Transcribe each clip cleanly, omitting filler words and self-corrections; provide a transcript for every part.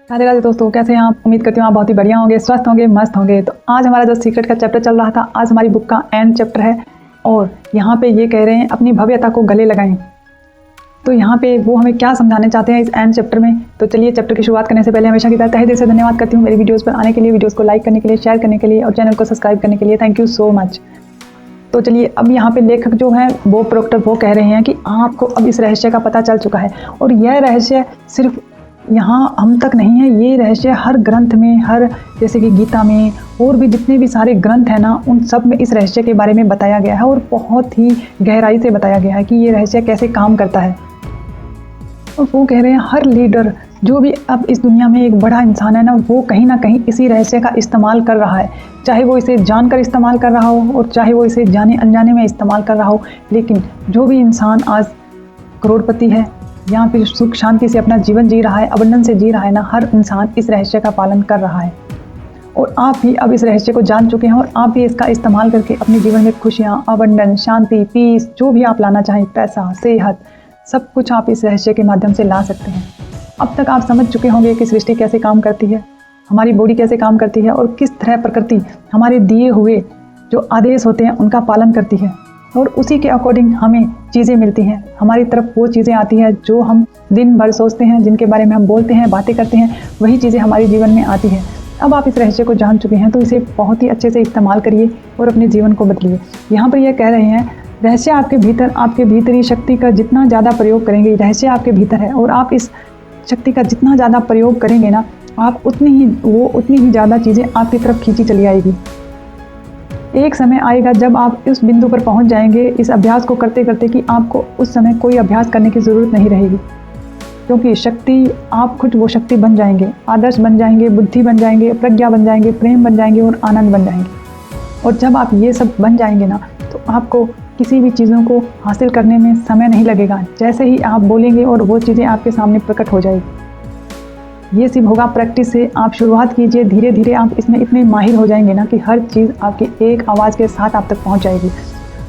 राधे राधे दोस्तों, कैसे हैं आप? उम्मीद करती हूँ आप बहुत ही बढ़िया होंगे, स्वस्थ होंगे, मस्त होंगे। तो आज हमारा जो सीक्रेट का चैप्टर चल रहा था, आज हमारी बुक का एंड चैप्टर है और यहाँ पे ये कह रहे हैं अपनी भव्यता को गले लगाएं। तो यहाँ पे वो हमें क्या समझाने चाहते हैं इस एंड चैप्टर में। तो चलिए चैप्टर की शुरुआत करने से पहले हमेशा की तरह तहे दिल से धन्यवाद करती हूँ मेरी वीडियोज़ पर आने के लिए, वीडियोज़ को लाइक करने के लिए, शेयर करने के लिए और चैनल को सब्सक्राइब करने के लिए। Thank you so much. तो चलिए अब यहाँ पे लेखक जो हैं वो प्रोक्टर वो कह रहे हैं कि आपको अब इस रहस्य का पता चल चुका है और यह रहस्य सिर्फ यहाँ हम तक नहीं है, ये रहस्य हर ग्रंथ में, हर जैसे कि गीता में और भी जितने भी सारे ग्रंथ हैं ना, उन सब में इस रहस्य के बारे में बताया गया है और बहुत ही गहराई से बताया गया है कि ये रहस्य कैसे काम करता है। और वो कह रहे हैं हर लीडर जो भी अब इस दुनिया में एक बड़ा इंसान है ना, वो कहीं ना कहीं इसी रहस्य का इस्तेमाल कर रहा है। चाहे वो इसे जानकर इस्तेमाल कर रहा हो और चाहे वो इसे जाने अनजाने में इस्तेमाल कर रहा हो, लेकिन जो भी इंसान आज करोड़पति है या फिर सुख शांति से अपना जीवन जी रहा है, अबंडन से जी रहा है ना, हर इंसान इस रहस्य का पालन कर रहा है। और आप भी अब इस रहस्य को जान चुके हैं और आप भी इसका इस्तेमाल करके अपने जीवन में खुशियाँ, अबंडन, शांति, पीस, जो भी आप लाना चाहें, पैसा, सेहत, सब कुछ आप इस रहस्य के माध्यम से ला सकते हैं। अब तक आप समझ चुके होंगे कि सृष्टि कैसे काम करती है, हमारी बॉडी कैसे काम करती है और किस तरह प्रकृति हमारे दिए हुए जो आदेश होते हैं उनका पालन करती है और उसी के अकॉर्डिंग हमें चीज़ें मिलती हैं। हमारी तरफ वो चीज़ें आती हैं जो हम दिन भर सोचते हैं, जिनके बारे में हम बोलते हैं, बातें करते हैं, वही चीज़ें हमारे जीवन में आती हैं। अब आप इस रहस्य को जान चुके हैं तो इसे बहुत ही अच्छे से इस्तेमाल करिए और अपने जीवन को बदलिए। यहाँ पर यह कह रहे हैं रहस्य आपके भीतर, आपके भीतरी शक्ति का जितना ज़्यादा प्रयोग करेंगे, रहस्य आपके भीतर है और आप इस शक्ति का जितना ज़्यादा प्रयोग करेंगे ना, आप उतनी ही ज़्यादा चीज़ें आपकी तरफ खींची चली आएगी। एक समय आएगा जब आप इस बिंदु पर पहुंच जाएंगे इस अभ्यास को करते करते कि आपको उस समय कोई अभ्यास करने की ज़रूरत नहीं रहेगी, क्योंकि शक्ति, आप खुद वो शक्ति बन जाएंगे, आदर्श बन जाएंगे, बुद्धि बन जाएंगे, प्रज्ञा बन जाएंगे, प्रेम बन जाएंगे और आनंद बन जाएंगे। और जब आप ये सब बन जाएंगे ना, तो आपको किसी भी चीज़ों को हासिल करने में समय नहीं लगेगा। जैसे ही आप बोलेंगे और वो चीज़ें आपके सामने प्रकट हो जाएगी। ये सिर्फ होगा प्रैक्टिस से। आप शुरुआत कीजिए, धीरे धीरे आप इसमें इतने माहिर हो जाएंगे ना कि हर चीज़ आपकी एक आवाज़ के साथ आप तक पहुंच जाएगी।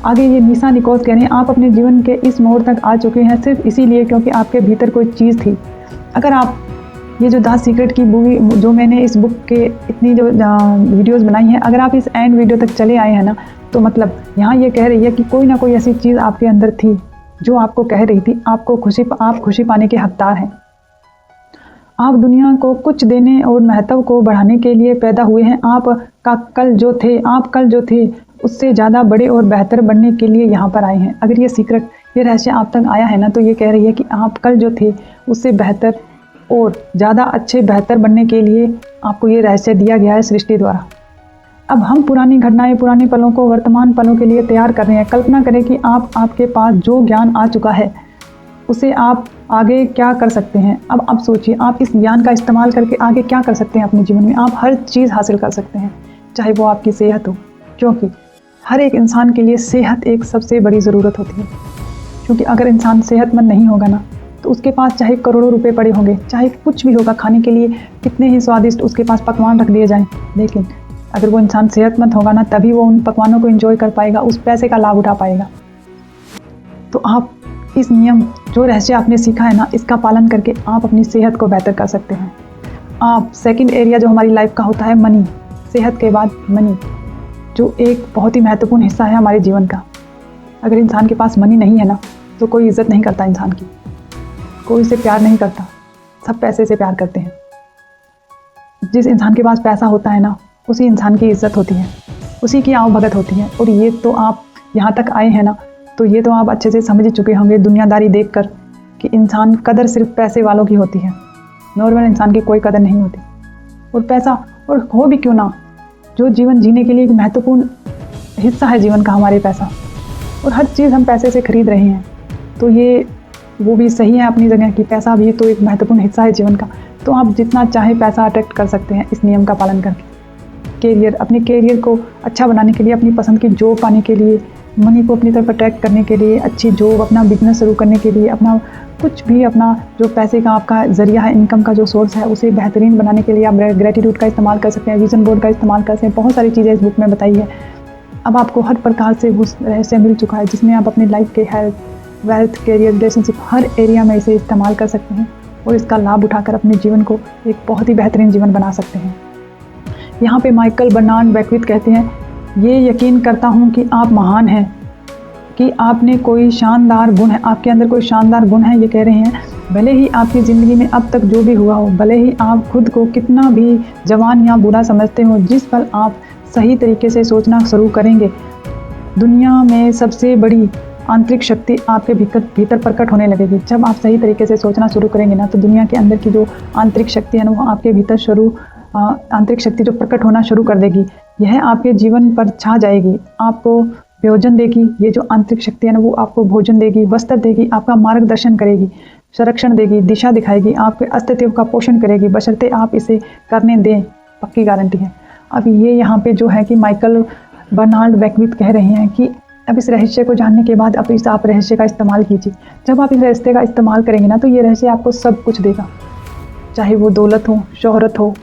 आगे ये निशा निकोस कह रहे हैं आप अपने जीवन के इस मोड़ तक आ चुके हैं सिर्फ इसीलिए क्योंकि आपके भीतर कोई चीज़ थी। अगर आप ये जो द सीक्रेट की मूवी जो मैंने इस बुक के इतनी जो वीडियोज़ बनाई हैं, अगर आप इस एंड वीडियो तक चले आए हैं ना, तो मतलब यहाँ ये कह रही है कि कोई ना कोई ऐसी चीज़ आपके अंदर थी जो आपको कह रही थी आप खुशी पाने के हकदार हैं। आप दुनिया को कुछ देने और महत्व को बढ़ाने के लिए पैदा हुए हैं। आप कल जो थे उससे ज़्यादा बड़े और बेहतर बनने के लिए यहाँ पर आए हैं। अगर ये सीक्रेट, ये रहस्य आप तक आया है ना, तो ये कह रही है कि आप कल जो थे उससे बेहतर और ज़्यादा अच्छे बेहतर बनने के लिए आपको ये रहस्य दिया गया है सृष्टि द्वारा। अब हम पुरानी घटनाएं, पुराने पलों को वर्तमान पलों के लिए तैयार कर रहे हैं। कल्पना करें कि आपके पास जो ज्ञान आ चुका है उसे आप आगे क्या कर सकते हैं। अब आप सोचिए, आप इस ज्ञान का इस्तेमाल करके आगे क्या कर सकते हैं अपने जीवन में। आप हर चीज़ हासिल कर सकते हैं, चाहे वो आपकी सेहत हो, क्योंकि हर एक इंसान के लिए सेहत एक सबसे बड़ी ज़रूरत होती है। क्योंकि अगर इंसान सेहतमंद नहीं होगा ना, तो उसके पास चाहे करोड़ों रुपए पड़े होंगे, चाहे कुछ भी होगा, खाने के लिए कितने ही स्वादिष्ट उसके पास पकवान रख दिए जाएं, लेकिन अगर वो इंसान सेहतमंद होगा ना, तभी वो उन पकवानों को एंजॉय कर पाएगा, उस पैसे का लाभ उठा पाएगा। तो आप इस नियम, जो रहस्य आपने सीखा है ना, इसका पालन करके आप अपनी सेहत को बेहतर कर सकते हैं। आप सेकंड एरिया जो हमारी लाइफ का होता है मनी, सेहत के बाद मनी, जो एक बहुत ही महत्वपूर्ण हिस्सा है हमारे जीवन का। अगर इंसान के पास मनी नहीं है ना, तो कोई इज्जत नहीं करता इंसान की, कोई उसे प्यार नहीं करता, सब पैसे से प्यार करते हैं। जिस इंसान के पास पैसा होता है ना, उसी इंसान की इज्जत होती है, उसी की आवभगत होती है। और ये तो आप यहाँ तक आए हैं ना, तो ये तो आप अच्छे से समझ चुके होंगे दुनियादारी देखकर कि इंसान कदर सिर्फ पैसे वालों की होती है, नॉर्मल इंसान की कोई कदर नहीं होती। और पैसा, और हो भी क्यों ना, जो जीवन जीने के लिए एक महत्वपूर्ण हिस्सा है जीवन का हमारे पैसा, और हर चीज़ हम पैसे से खरीद रहे हैं, तो ये वो भी सही है अपनी जगह कि पैसा भी तो एक महत्वपूर्ण हिस्सा है जीवन का। तो आप जितना चाहे पैसा अट्रैक्ट कर सकते हैं इस नियम का पालन करके। कैरियर, अपने कैरियर को अच्छा बनाने के लिए, अपनी पसंद की जॉब पाने के लिए, मनी को अपनी तरफ अट्रैक्ट करने के लिए, अच्छी जॉब, अपना बिजनेस शुरू करने के लिए, अपना कुछ भी, अपना जो पैसे का आपका जरिया है, इनकम का जो सोर्स है, उसे बेहतरीन बनाने के लिए आप ग्रेटिट्यूड का इस्तेमाल कर सकते हैं, विजन बोर्ड का इस्तेमाल कर सकते हैं। बहुत सारी चीज़ें इस बुक में बताई है। अब आपको हर प्रकार से वो रहस्य मिल चुका है जिसमें आप अपनी लाइफ के हेल्थ, वेल्थ, कैरियर, रिलेशनशिप, हर एरिया में इसे इस्तेमाल कर सकते हैं और इसका लाभ उठाकर अपने जीवन को एक बहुत ही बेहतरीन जीवन बना सकते हैं। यहाँ पे माइकल बर्नार्ड बैकविथ कहते हैं, ये यकीन करता हूँ कि आप महान हैं, कि आपने कोई शानदार गुण है, आपके अंदर कोई शानदार गुण है। ये कह रहे हैं भले ही आपकी ज़िंदगी में अब तक जो भी हुआ हो, भले ही आप खुद को कितना भी जवान या बुरा समझते हो, जिस पल आप सही तरीके से सोचना शुरू करेंगे, दुनिया में सबसे बड़ी आंतरिक शक्ति आपके भीतर प्रकट होने लगेगी। जब आप सही तरीके से सोचना शुरू करेंगे ना, तो दुनिया के अंदर की जो आंतरिक शक्ति है ना, वो आपके भीतर आंतरिक शक्ति जो प्रकट होना शुरू कर देगी, यह आपके जीवन पर छा जाएगी, आपको भोजन देगी। ये जो आंतरिक शक्ति है ना, वो आपको भोजन देगी, वस्त्र देगी, आपका मार्गदर्शन करेगी, संरक्षण देगी, दिशा दिखाएगी, आपके अस्तित्व का पोषण करेगी, बशर्ते आप इसे करने दें, पक्की गारंटी है। अब ये यहाँ पे जो है कि माइकल बर्नार्ड बैकविथ कह रहे हैं कि अब इस रहस्य को जानने के बाद अब आप रहस्य का इस्तेमाल कीजिए। जब आप इस रहस्य का इस्तेमाल करेंगे ना, तो ये रहस्य आपको सब कुछ देगा, चाहे वो दौलत हो, शोहरत हो,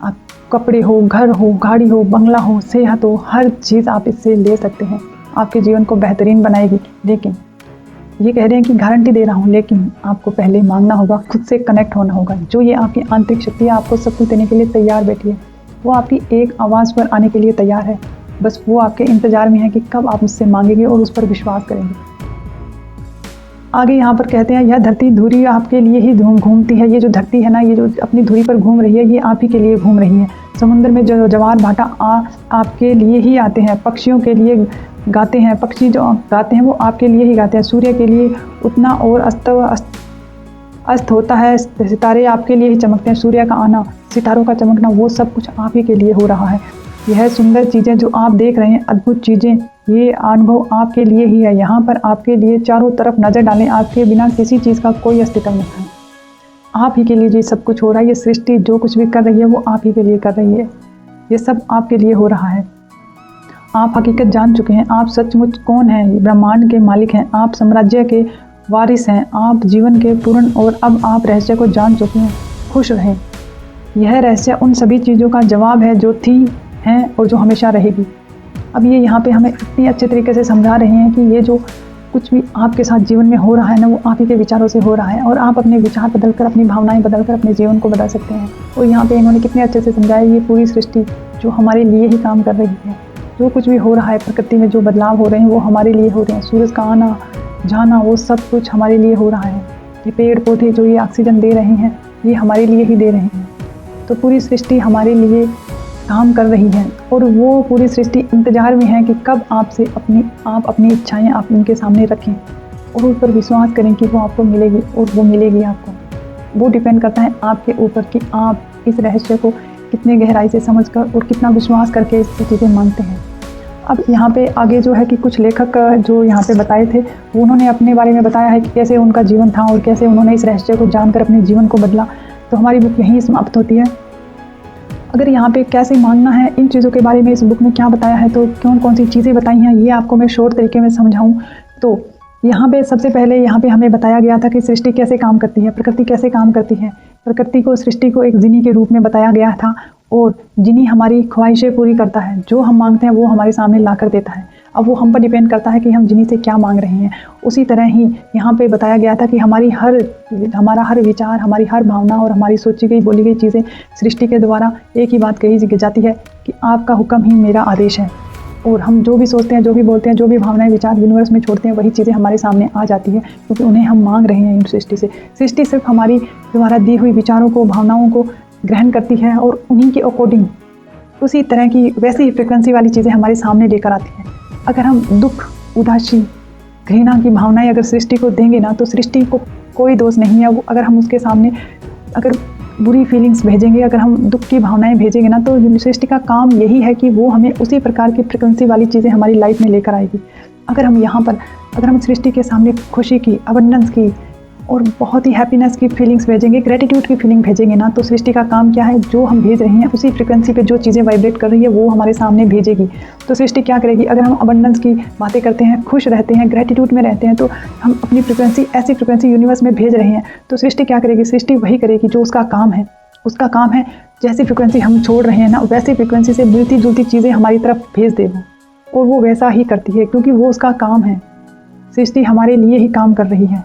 आप कपड़े हो, घर हो, गाड़ी हो, बंगला हो, सेहत हो, हर चीज़ आप इससे ले सकते हैं, आपके जीवन को बेहतरीन बनाएगी। लेकिन ये कह रहे हैं कि गारंटी दे रहा हूँ, लेकिन आपको पहले मांगना होगा, खुद से कनेक्ट होना होगा। जो ये आपकी आंतरिक शक्ति है, आपको सब कुछ देने के लिए तैयार बैठी है, वो आपकी एक आवाज़ पर आने के लिए तैयार है। बस वो आपके इंतज़ार में है कि कब आप उससे मांगेंगे और उस पर विश्वास करेंगे। आगे यहाँ पर कहते हैं, यह धरती धुरी आपके लिए ही घूमती है। ये जो धरती है ना, ये जो अपनी धुरी पर घूम रही है, ये आप ही के लिए घूम रही है। समुद्र में जो ज्वार भाटा आपके लिए ही आते हैं, पक्षियों के लिए गाते हैं, पक्षी जो गाते हैं वो आपके लिए ही गाते हैं, सूर्य के लिए उतना और अस्त होता है, सितारे आपके लिए ही चमकते हैं, सूर्य का आना, सितारों का चमकना, वो सब कुछ आप ही के लिए हो रहा है। यह सुंदर चीज़ें जो आप देख रहे हैं, अद्भुत चीज़ें, ये अनुभव आपके लिए ही है। यहाँ पर आपके लिए चारों तरफ नज़र डालें, आपके बिना किसी चीज़ का कोई अस्तित्व नहीं है। आप ही के लिए ये सब कुछ हो रहा है। ये सृष्टि जो कुछ भी कर रही है वो आप ही के लिए कर रही है। ये सब आपके लिए हो रहा है। आप हकीकत जान चुके हैं, आप सचमुच कौन हैं, ब्रह्मांड के मालिक हैं, आप साम्राज्य के वारिस हैं, आप जीवन के पूर्ण, और अब आप रहस्य को जान चुके हैं। खुश रहें। यह रहस्य उन सभी चीज़ों का जवाब है जो थी, हैं और जो हमेशा रहेगी। अब ये यहाँ पे हमें इतनी अच्छे तरीके से समझा रहे हैं कि ये जो कुछ भी आपके साथ जीवन में हो रहा है ना, वो आप ही के विचारों से हो रहा है, और आप अपने विचार बदलकर, अपनी भावनाएं बदलकर अपने जीवन को बदल सकते हैं। और यहाँ पे इन्होंने कितने अच्छे से समझाया, ये पूरी सृष्टि जो हमारे लिए ही काम कर रही है। जो कुछ भी हो रहा है प्रकृति में, जो बदलाव हो रहे हैं वो हमारे लिए हो रहे हैं। सूरज का आना जाना, वो सब कुछ हमारे लिए हो रहा है। ये पेड़ पौधे जो ये ऑक्सीजन दे रहे हैं, ये हमारे लिए ही दे रहे हैं। तो पूरी सृष्टि हमारे लिए काम कर रही है, और वो पूरी सृष्टि इंतज़ार में है कि कब आपसे आप अपनी इच्छाएं आप उनके सामने रखें और उन पर विश्वास करें कि वो आपको मिलेगी, और वो मिलेगी आपको। वो डिपेंड करता है आपके ऊपर कि आप इस रहस्य को कितने गहराई से समझकर और कितना विश्वास करके इस चीज़ें मानते हैं। अब यहाँ पे आगे जो है कि कुछ लेखक जो यहाँ पे बताए थे, वो उन्होंने अपने बारे में बताया है कि कैसे उनका जीवन था और कैसे उन्होंने इस रहस्य को जानकर अपने जीवन को बदला। तो हमारी बुक यहीं समाप्त होती है। अगर यहाँ पे कैसे मांगना है, इन चीज़ों के बारे में इस बुक में क्या बताया है, तो कौन कौन सी चीज़ें बताई हैं, ये आपको मैं शॉर्ट तरीके में समझाऊँ। तो यहाँ पे सबसे पहले यहाँ पे हमें बताया गया था कि सृष्टि कैसे काम करती है, प्रकृति कैसे काम करती है। प्रकृति को, सृष्टि को एक जिनी के रूप में बताया गया था, और जिनी हमारी ख्वाहिशें पूरी करता है। जो हम मांगते हैं वो हमारे सामने ला कर देता है। अब वो हम पर डिपेंड करता है कि हम जिनी से क्या मांग रहे हैं। उसी तरह ही यहाँ पे बताया गया था कि हमारा हर विचार, हमारी हर भावना और हमारी सोची गई बोली गई चीज़ें सृष्टि के द्वारा एक ही बात कही जाती है कि आपका हुक्म ही मेरा आदेश है। और हम जो भी सोचते हैं, जो भी बोलते हैं, जो भी भावनाएं विचार यूनिवर्स में छोड़ते हैं, वही चीज़ें हमारे सामने आ जाती है, क्योंकि उन्हें हम मांग रहे हैं इन सृष्टि से। सृष्टि सिर्फ हमारी द्वारा दी हुई विचारों को, भावनाओं को ग्रहण करती है, और उन्हीं के अकॉर्डिंग उसी तरह की वैसी ही फ्रिक्वेंसी वाली चीज़ें हमारे सामने लेकर आती हैं। अगर हम दुख, उदासी, घृणा की भावनाएं अगर सृष्टि को देंगे ना, तो सृष्टि को कोई दोष नहीं है। वो अगर हम उसके सामने अगर बुरी फीलिंग्स भेजेंगे, अगर हम दुख की भावनाएं भेजेंगे ना, तो सृष्टि का काम यही है कि वो हमें उसी प्रकार की फ्रिक्वेंसी वाली चीज़ें हमारी लाइफ में लेकर आएगी। अगर हम सृष्टि के सामने खुशी की, अबंडेंस की और बहुत ही हैप्पीनेस की फीलिंग्स भेजेंगे, ग्रेटिट्यूड की फीलिंग भेजेंगे ना, तो सृष्टि का काम क्या है, जो हम भेज रहे हैं उसी फ्रिक्वेंसी पे जो चीज़ें वाइब्रेट कर रही है वो हमारे सामने भेजेगी। तो सृष्टि क्या करेगी, अगर हम अबंडेंस की बातें करते हैं, खुश रहते हैं, ग्रेटिट्यूड में रहते हैं, तो हम अपनी फ्रिक्वेंसी, ऐसी फ्रिक्वेंसी यूनिवर्स में भेज रहे हैं। तो सृष्टि क्या करेगी, सृष्टि वही करेगी जो उसका काम है। उसका काम है जैसी फ्रिक्वेंसी हम छोड़ रहे हैं ना, वैसी फ्रिक्वेंसी से मिलती जुलती चीज़ें हमारी तरफ भेज दे वो, और वो वैसा ही करती है, क्योंकि वो उसका काम है। सृष्टि हमारे लिए ही काम कर रही है।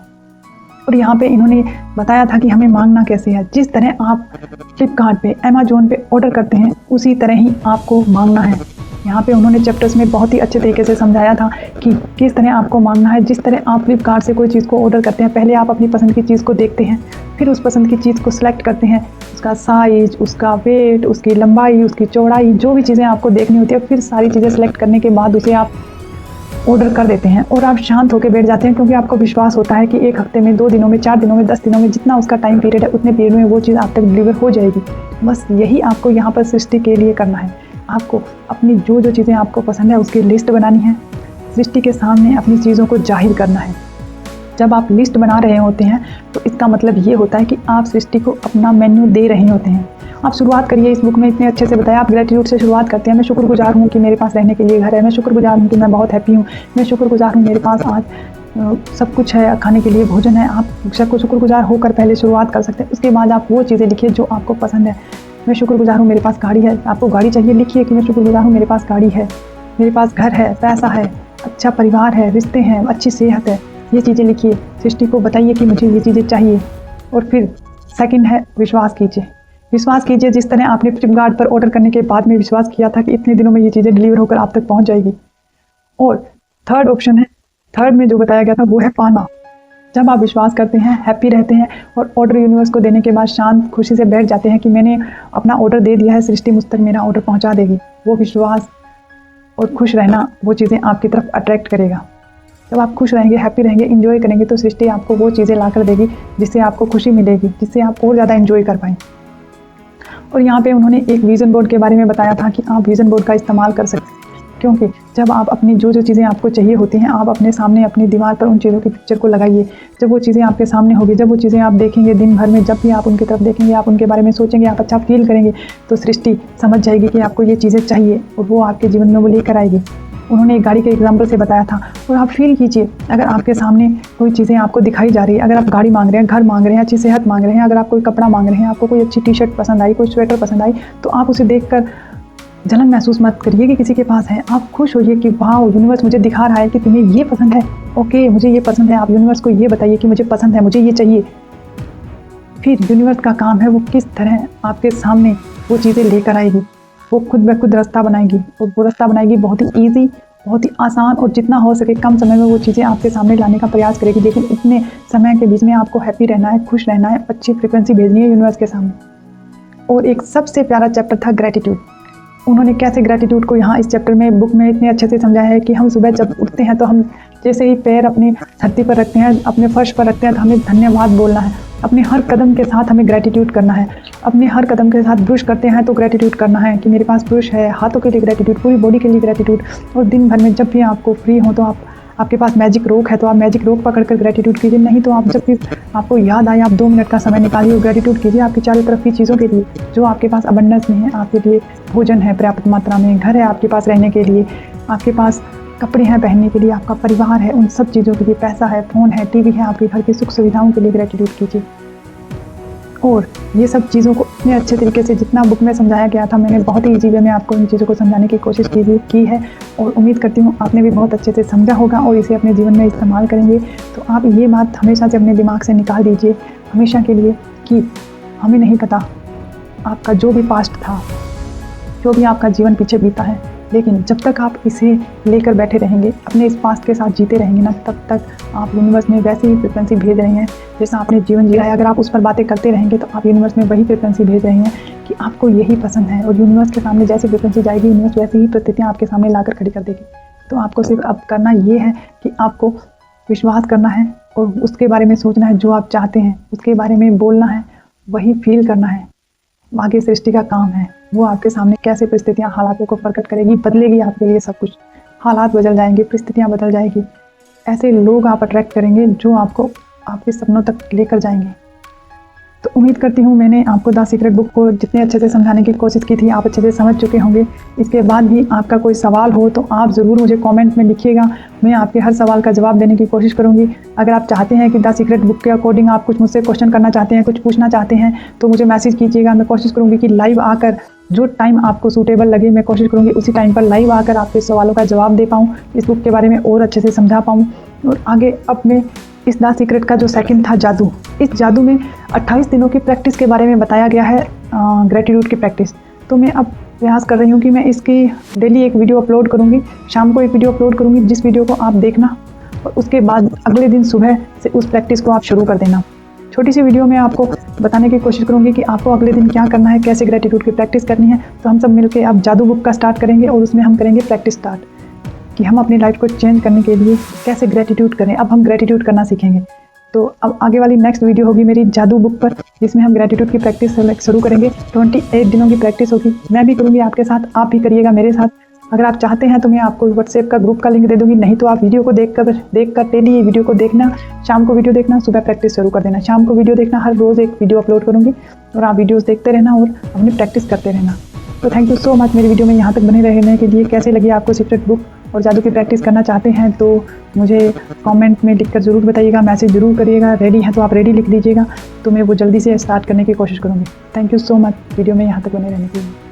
और यहाँ पे इन्होंने बताया था कि हमें मांगना कैसे है। जिस तरह आप फ्लिपकार्ट पे, अमेजोन पे ऑर्डर करते हैं उसी तरह ही आपको मांगना है। यहाँ पे उन्होंने चैप्टर्स में बहुत ही अच्छे तरीके से समझाया था कि किस तरह आपको मांगना है। जिस तरह आप फ्लिपकार्ट से कोई चीज़ को ऑर्डर करते हैं, पहले आप अपनी पसंद की चीज़ को देखते हैं, फिर उस पसंद की चीज़ को सिलेक्ट करते हैं, उसका साइज़, उसका वेट, उसकी लंबाई, उसकी चौड़ाई, जो भी चीज़ें आपको देखनी होती है, फिर सारी चीज़ें सेलेक्ट करने के बाद उसे आप ऑर्डर कर देते हैं और आप शांत होकर बैठ जाते हैं, क्योंकि आपको विश्वास होता है कि 1 हफ्ते में, 2 दिनों में, 4 दिनों में, 10 दिनों में, जितना उसका टाइम पीरियड है उतने पीरियड में वो चीज़ आप तक डिलीवर हो जाएगी। बस यही आपको यहाँ पर सृष्टि के लिए करना है। आपको अपनी जो जो चीज़ें आपको पसंद है उसकी लिस्ट बनानी है, सृष्टि के सामने अपनी चीज़ों को जाहिर करना है। जब आप लिस्ट बना रहे होते हैं तो इसका मतलब ये होता है कि आप सृष्टि को अपना मेन्यू दे रहे होते हैं। आप शुरुआत करिए, इस बुक में इतने अच्छे से बताया। आप ग्रेटिट्यूड से शुरुआत करते हैं। मैं शुक्रगुजार हूँ कि मेरे पास रहने के लिए घर है, मैं शुक्रगुजार हूँ कि मैं बहुत हैप्पी हूँ, मैं शुक्रगुजार हूँ मेरे पास आज सब कुछ है, खाने के लिए भोजन है। आप शुक्रगुजार होकर पहले शुरुआत कर सकते हैं। उसके बाद आप वो चीज़ें लिखिए जो आपको पसंद है। मैं शुक्रगुजार हूँ मेरे पास गाड़ी है। आपको गाड़ी चाहिए, लिखिए कि मैं शुक्रगुजार हूँ मेरे पास गाड़ी है, मेरे पास घर है, पैसा है, अच्छा परिवार है, रिश्ते हैं, अच्छी सेहत है। ये चीज़ें लिखिए, सृष्टि को बताइए कि मुझे ये चीज़ें चाहिए। और फिर सेकंड है विश्वास कीजिए। विश्वास कीजिए जिस तरह आपने फ्लिपकार्ट पर ऑर्डर करने के बाद में विश्वास किया था कि इतने दिनों में ये चीज़ें डिलीवर होकर आप तक पहुंच जाएगी। और थर्ड ऑप्शन है, थर्ड में जो बताया गया था वो है पाना। जब आप विश्वास करते हैं, हैप्पी रहते हैं और ऑर्डर यूनिवर्स को देने के बाद शांत खुशी से बैठ जाते हैं कि मैंने अपना ऑर्डर दे दिया है, सृष्टि मुझ तक मेरा ऑर्डर पहुँचा देगी, वो विश्वास और खुश रहना वो चीज़ें आपकी तरफ अट्रैक्ट करेगा। जब आप खुश रहेंगे, हैप्पी रहेंगे, इंजॉय करेंगे तो सृष्टि आपको वो चीज़ें ला कर देगी जिससे आपको खुशी मिलेगी, जिससे आप और ज़्यादा इंजॉय कर पाएँ। और यहाँ पे उन्होंने एक विज़न बोर्ड के बारे में बताया था कि आप विज़न बोर्ड का इस्तेमाल कर सकते हैं, क्योंकि जब आप अपनी जो जो चीज़ें आपको चाहिए होती हैं, आप अपने सामने अपनी दीवार पर उन चीज़ों की पिक्चर को लगाइए। जब वो चीज़ें आपके सामने होगी, जब वो चीज़ें आप देखेंगे दिन भर में, जब भी आप उनकी तरफ देखेंगे, आप उनके बारे में सोचेंगे, आप अच्छा फील करेंगे, तो सृष्टि समझ जाएगी कि आपको ये चीज़ें चाहिए और वो आपके जीवन में वो लेकर आएगी। उन्होंने एक गाड़ी के एग्जाम्पल से बताया था। और आप फील कीजिए, अगर आपके सामने कोई चीज़ें आपको दिखाई जा रही है, अगर आप गाड़ी मांग रहे हैं, घर मांग रहे हैं, अच्छी सेहत मांग रहे हैं, अगर आप कोई कपड़ा मांग रहे हैं, आपको कोई अच्छी टी शर्ट पसंद आई, कोई स्वेटर पसंद आई, तो आप उसे देखकर जलन महसूस मत करिए कि किसी के पास है। आप खुश होइए कि वाह, यूनिवर्स मुझे दिखा रहा है कि तुम्हें ये पसंद है, ओके मुझे ये पसंद है। आप यूनिवर्स को ये बताइए कि मुझे पसंद है, मुझे ये चाहिए। फिर यूनिवर्स का काम है वो किस तरह आपके सामने वो चीज़ें लेकर आएगी। वो खुद ब खुद रास्ता बनाएगी, और वो रास्ता बनाएगी बहुत ही ईजी, बहुत ही आसान, और जितना हो सके कम समय में वो चीज़ें आपके सामने लाने का प्रयास करेगी। लेकिन इतने समय के बीच में आपको हैप्पी रहना है, खुश रहना है, अच्छी फ्रिक्वेंसी भेजनी है यूनिवर्स के सामने। और एक सबसे प्यारा चैप्टर था ग्रेटिट्यूड। उन्होंने कैसे ग्रेटिट्यूड को यहाँ इस चैप्टर में, बुक में इतने अच्छे से समझाया है कि हम सुबह जब उठते हैं तो हम जैसे ही पैर अपनी धरती पर रखते हैं, अपने फर्श पर रखते हैं, तो हमें धन्यवाद बोलना है। अपने हर कदम के साथ हमें ग्रेटिट्यूड करना है। अपने हर कदम के साथ ब्रश करते हैं तो ग्रेटिट्यूड करना है कि मेरे पास ब्रश है, हाथों के लिए ग्रेटिट्यूड, पूरी बॉडी के लिए ग्रेटिट्यूड। और दिन भर में जब भी आपको फ्री हो तो आपके पास मैजिक रोक है तो आप मैजिक रोक पकड़कर ग्रेटिट्यूड कीजिए। नहीं तो आप जब भी आपको याद आए, आप 2 मिनट का समय निकालिए और ग्रेटिट्यूड कीजिए आपकी चारों तरफ की चीज़ों के लिए जो आपके पास अबंडेंस में है। आपके लिए भोजन है पर्याप्त मात्रा में, घर है आपके पास रहने के लिए, आपके पास कपड़े हैं पहनने के लिए, आपका परिवार है, उन सब चीज़ों के लिए, पैसा है, फ़ोन है, टीवी है, आपके घर की सुख सुविधाओं के लिए ग्रेटिट्यूड कीजिए। और ये सब चीज़ों को इतने अच्छे तरीके से जितना बुक में समझाया गया था, मैंने बहुत ही ईजी वे में आपको इन चीज़ों को समझाने की कोशिश की है। और उम्मीद करती हूँ आपने भी बहुत अच्छे से समझा होगा और इसे अपने जीवन में इस्तेमाल करेंगे। तो आप ये बात हमेशा से अपने दिमाग से निकाल दीजिए हमेशा के लिए कि हमें नहीं पता आपका जो भी पास्ट था, जो भी आपका जीवन पीछे बीता है, लेकिन जब तक आप इसे लेकर बैठे रहेंगे, अपने इस पास्ट के साथ जीते रहेंगे ना, तब तक आप यूनिवर्स में वैसी ही फ्रिक्वेंसी भेज रहे हैं जैसा आपने जीवन जिया है। अगर आप उस पर बातें करते रहेंगे तो आप यूनिवर्स में वही फ्रिक्वेंसी भेज रहे हैं कि आपको यही पसंद है। और यूनिवर्स के सामने जैसी फ्रिक्वेंसी जाएगी, यूनिवर्स वैसी ही परिस्थितियाँ आपके सामने लाकर खड़ी कर देगी। तो आपको सिर्फ अब करना ये है कि आपको विश्वास करना है और उसके बारे में सोचना है, जो आप चाहते हैं उसके बारे में बोलना है, वही फील करना है। आगे सृष्टि का काम है, वो आपके सामने कैसे परिस्थितियाँ हालातों को प्रकट करेगी, बदलेगी आपके लिए सब कुछ। हालात बदल जाएंगे, परिस्थितियाँ बदल जाएगी, ऐसे लोग आप अट्रैक्ट करेंगे जो आपको आपके सपनों तक लेकर जाएंगे। तो उम्मीद करती हूँ मैंने आपको द सीक्रेट बुक को जितने अच्छे से समझाने की कोशिश की थी, आप अच्छे से समझ चुके होंगे। इसके बाद भी आपका कोई सवाल हो तो आप ज़रूर मुझे कमेंट में लिखिएगा, मैं आपके हर सवाल का जवाब देने की कोशिश करूँगी। अगर आप चाहते हैं कि द सीक्रेट बुक के अकॉर्डिंग आप कुछ मुझसे क्वेश्चन करना चाहते हैं, कुछ पूछना चाहते हैं, तो मुझे मैसेज कीजिएगा। मैं कोशिश करूँगी कि लाइव आकर जो टाइम आपको सूटेबल लगे, मैं कोशिश करूँगी उसी टाइम पर लाइव आकर आपके सवालों का जवाब दे पाऊँ, इस बुक के बारे में और अच्छे से समझा पाऊँ और आगे अपने इस द सीक्रेट का जो सेकंड था जादू, इस जादू में 28 दिनों की प्रैक्टिस के बारे में बताया गया है, ग्रेटिट्यूड की प्रैक्टिस। तो मैं अब प्रयास कर रही हूँ कि मैं इसकी डेली एक वीडियो अपलोड करूँगी, शाम को एक वीडियो अपलोड करूँगी, जिस वीडियो को आप देखना और उसके बाद अगले दिन सुबह से उस प्रैक्टिस को आप शुरू कर देना। छोटी सी वीडियो में आपको बताने की कोशिश करूँगी कि आपको अगले दिन क्या करना है, कैसे ग्रेटिट्यूड की प्रैक्टिस करनी है। तो हम सब मिलकर अब जादू बुक का स्टार्ट करेंगे और उसमें हम करेंगे प्रैक्टिस स्टार्ट कि हम अपनी लाइफ को चेंज करने के लिए कैसे ग्रेटिट्यूड करें। अब हम ग्रेटिट्यूड करना सीखेंगे। तो अब आगे वाली नेक्स्ट वीडियो होगी मेरी जादू बुक पर, जिसमें हम ग्रेटिट्यूड की प्रैक्टिस शुरू करेंगे। 28 दिनों की प्रैक्टिस होगी, मैं भी करूँगी आपके साथ, आप भी करिएगा मेरे साथ। अगर आप चाहते हैं तो मैं आपको व्हाट्सएप का ग्रुप का लिंक दे दूँगी, नहीं तो आप वीडियो को देखकर डेली वीडियो को देखना, शाम को वीडियो देखना, सुबह प्रैक्टिस शुरू कर देना। शाम को वीडियो देखना, हर रोज़ एक वीडियो अपलोड करूँगी और आप वीडियोज़ देखते रहना और अपनी प्रैक्टिस करते रहना। तो थैंक यू सो मच मेरी वीडियो में यहाँ तक बने रहने के लिए। कैसे लगी आपको सीक्रेट बुक और जादू की प्रैक्टिस करना चाहते हैं तो मुझे कमेंट में लिखकर ज़रूर बताइएगा, मैसेज ज़रूर करिएगा। रेडी है तो आप रेडी लिख दीजिएगा, तो मैं वो जल्दी से स्टार्ट करने की कोशिश करूँगी। Thank you so much video में यहाँ तक बने रहने के लिए।